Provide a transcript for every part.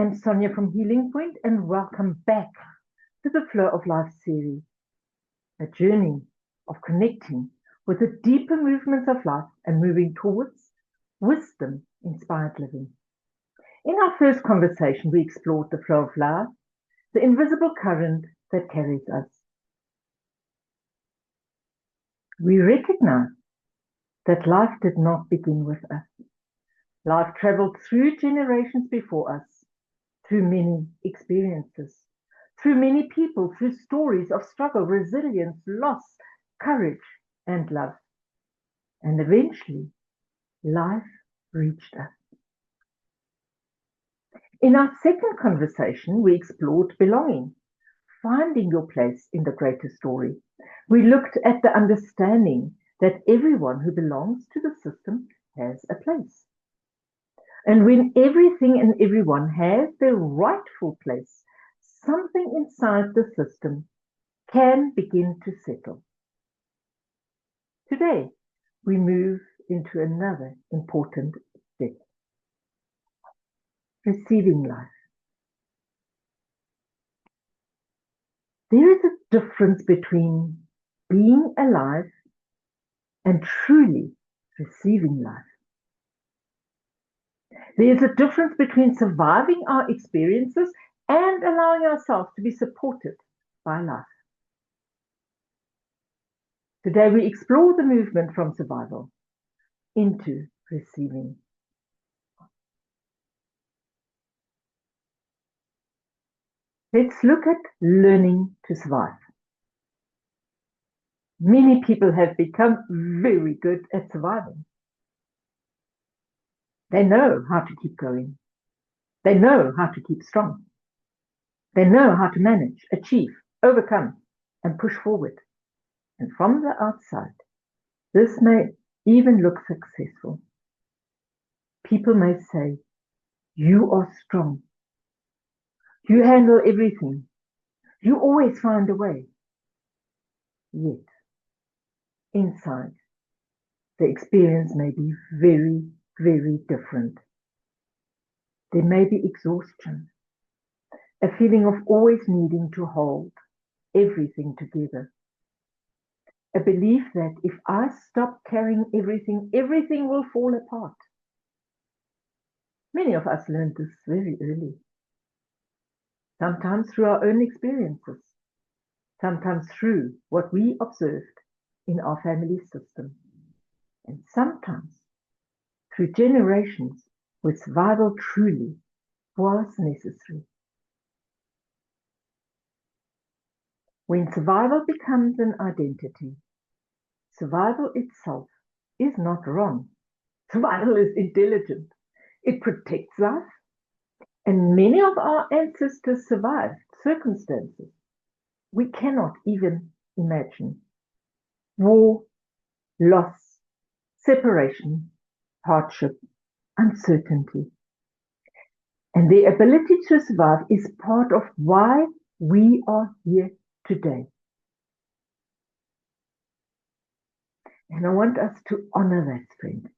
am Sonia from Healing Point, and welcome back to the Flow of Life series, a journey of connecting with the deeper movements of life and moving towards wisdom-inspired living. In our first conversation, we explored the flow of life, the invisible current that carries us. We recognize that life did not begin with us. Life traveled through generations before us, through many experiences, through many people, through stories of struggle, resilience, loss, courage, and love. And eventually, life reached us. In our second conversation, we explored belonging, finding your place in the greater story. We looked at the understanding that everyone who belongs to the system has a place. And when everything and everyone has their rightful place, something inside the system can begin to settle. Today, we move into another important step: receiving life. There is a difference between being alive and truly receiving life. There is a difference between surviving our experiences and allowing ourselves to be supported by life. Today, we explore the movement from survival into receiving. Let's look at learning to survive. Many people have become very good at surviving. They know how to keep going. They know how to keep strong. They know how to manage, achieve, overcome, and push forward. And from the outside, this may even look successful. People may say, "You are strong. You handle everything. You always find a way." Yet, inside, the experience may be very, very different. There may be exhaustion, a feeling of always needing to hold everything together, a belief that if I stop carrying everything, everything will fall apart. Many of us learned this very early, sometimes through our own experiences, sometimes through what we observed in our family system, and sometimes through generations where survival truly was necessary. When survival becomes an identity, survival itself is not wrong. Survival is intelligent. It protects life. And many of our ancestors survived circumstances we cannot even imagine: war, loss, separation, hardship, uncertainty. And their ability to survive is part of why we are here today. And I want us to honor that strength.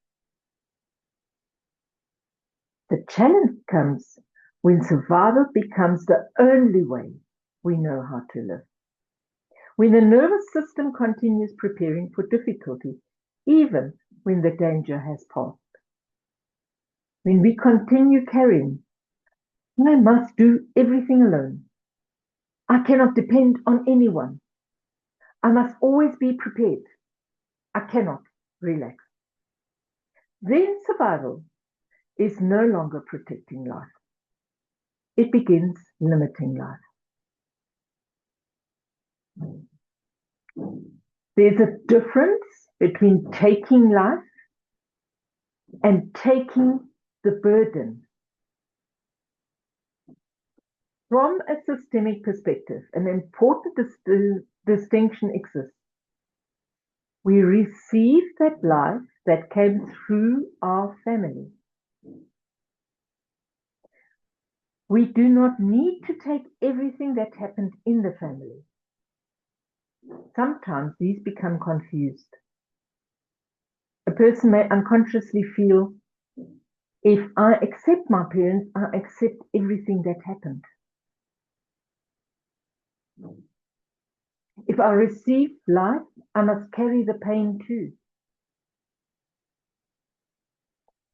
The challenge comes when survival becomes the only way we know how to live. When the nervous system continues preparing for difficulty, even when the danger has passed. When we continue carrying, "I must do everything alone. I cannot depend on anyone. I must always be prepared. I cannot relax." Then survival is no longer protecting life. It begins limiting life. There's a difference between taking life and taking the burden. From a systemic perspective, an important distinction exists. We receive that life that came through our family. We do not need to take everything that happened in the family. Sometimes these become confused. A person may unconsciously feel, If I accept my parents, I accept everything that happened. If I receive life, I must carry the pain too.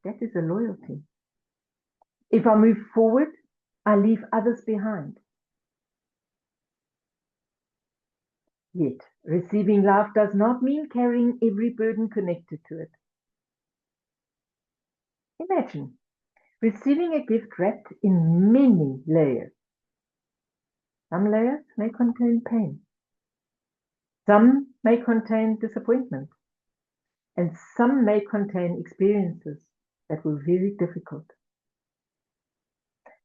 That is a loyalty. If I move forward, I leave others behind. Yet, receiving life does not mean carrying every burden connected to it. Imagine receiving a gift wrapped in many layers. Some layers may contain pain. Some may contain disappointment. And some may contain experiences that were very difficult.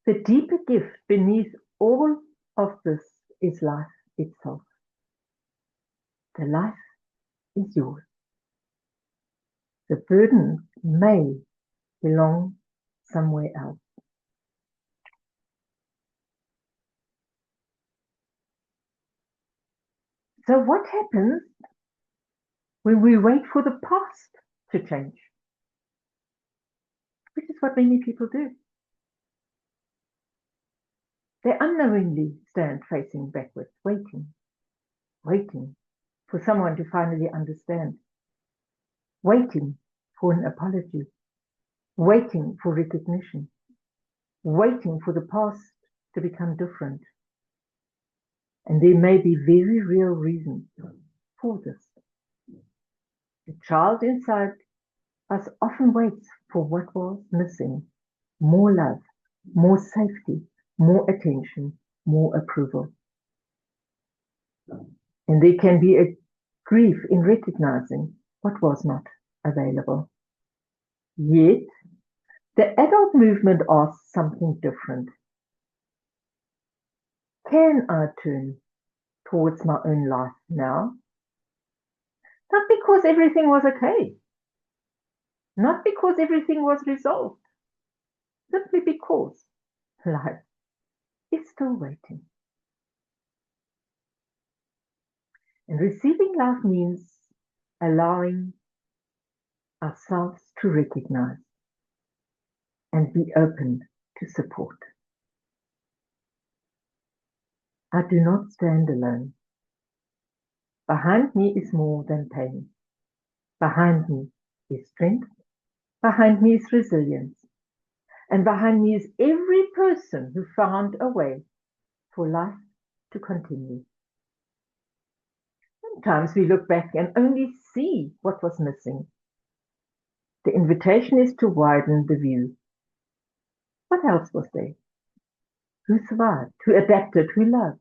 The deeper gift beneath all of this is life itself. The life is yours. The burden may belong somewhere else. So what happens when we wait for the past to change? Which is what many people do. They unknowingly stand facing backwards, waiting for someone to finally understand, waiting for an apology, waiting for recognition, waiting for the past to become different. And there may be very real reasons for this. The child inside us often waits for what was missing: more love, more safety, more attention, more approval. And there can be a grief in recognizing what was not available. Yet, the adult movement asks something different. Can I turn towards my own life now? Not because everything was okay, not because everything was resolved, simply because life is still waiting. And receiving life means allowing ourselves to recognize and be open to support. I do not stand alone. Behind me is more than pain. Behind me is strength. Behind me is resilience. And behind me is every person who found a way for life to continue. Sometimes we look back and only see what was missing. The invitation is to widen the view. What else was there? Who survived? Who adapted? Who loved?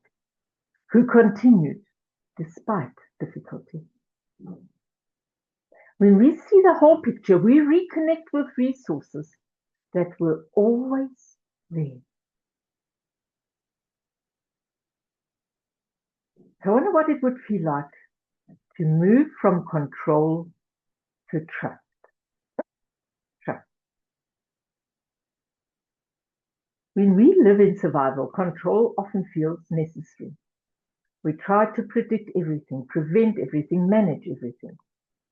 Who continued despite difficulty? When we see the whole picture, we reconnect with resources that were always there. I wonder what it would feel like to move from control to trust. Trust. When we live in survival, control often feels necessary. We try to predict everything, prevent everything, manage everything.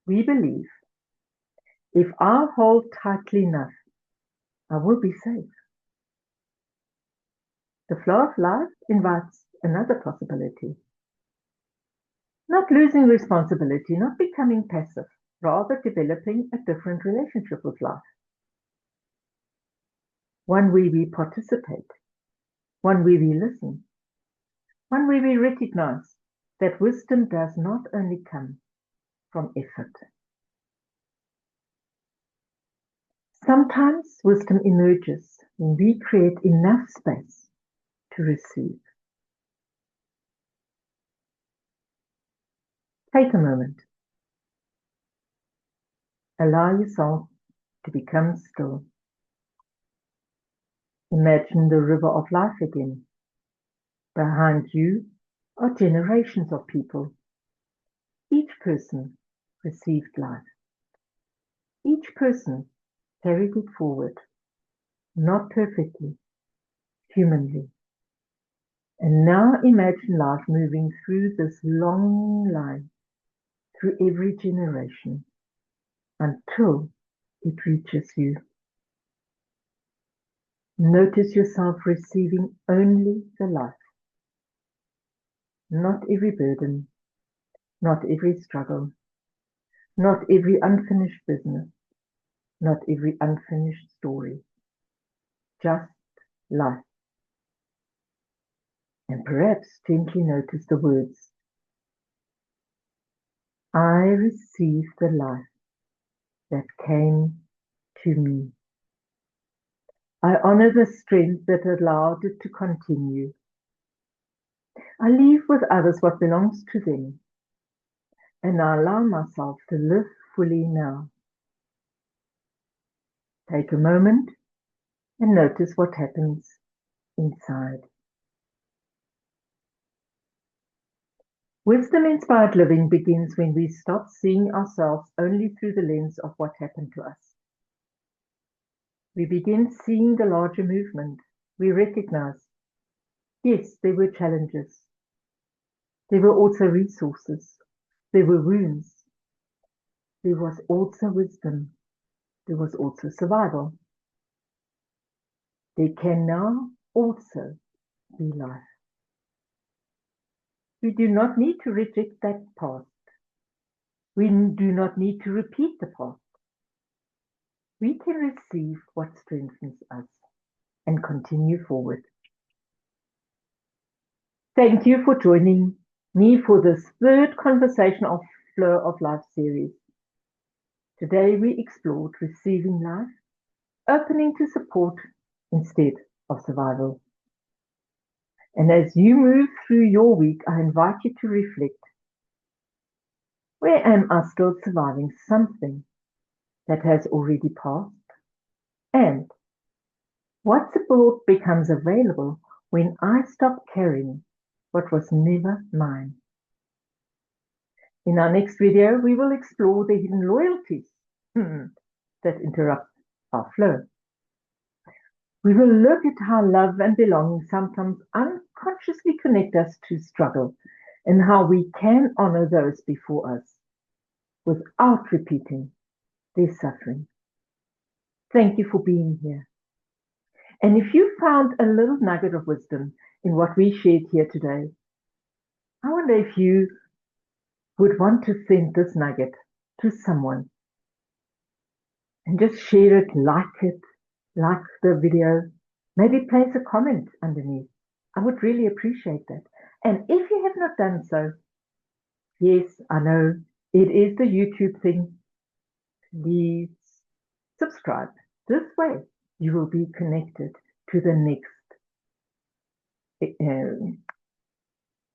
We believe if I hold tightly enough, I will be safe. The flow of life invites another possibility. Not losing responsibility, not becoming passive, rather developing a different relationship with life. One where we participate, one where we listen, one where we recognize that wisdom does not only come from effort. Sometimes wisdom emerges when we create enough space to receive. Take a moment. Allow yourself to become still. Imagine the river of life again. Behind you are generations of people. Each person received life. Each person carried it forward, not perfectly, humanly. And now imagine life moving through this long line, through every generation, until it reaches you. Notice yourself receiving only the life, not every burden, not every struggle, not every unfinished business, not every unfinished story, just life. And perhaps gently notice the words, I receive the life that came to me. I honor the strength that allowed it to continue. I leave with others what belongs to them, and I allow myself to live fully now. Take a moment and notice what happens inside. Wisdom-inspired living begins when we stop seeing ourselves only through the lens of what happened to us. We begin seeing the larger movement. We recognize, yes, there were challenges. There were also resources. There were wounds. There was also wisdom. There was also survival. There can now also be life. We do not need to reject that past. We do not need to repeat the past. We can receive what strengthens us and continue forward. Thank you for joining me for this third conversation of Flow of Life series. Today we explored receiving life, opening to support instead of survival. And as you move through your week, I invite you to reflect. Where am I still surviving something that has already passed? And what support becomes available when I stop carrying what was never mine? In our next video, we will explore the hidden loyalties that interrupt our flow. We will look at how love and belonging sometimes unconsciously connect us to struggle and how we can honor those before us without repeating their suffering. Thank you for being here. And if you found a little nugget of wisdom in what we shared here today, I wonder if you would want to send this nugget to someone and just share it, like the video, maybe place a comment underneath. I would really appreciate that. And if you have not done so, yes, I know it is the YouTube thing. Please subscribe. This way you will be connected to the next.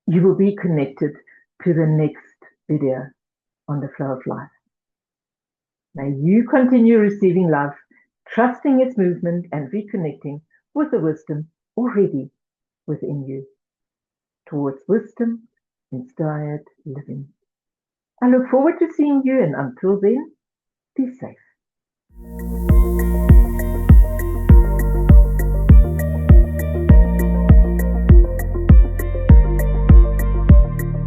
You will be connected to the next video on the flow of life. May you continue receiving love, trusting its movement and reconnecting with the wisdom already within you towards wisdom-inspired living. I look forward to seeing you, and until then, be safe.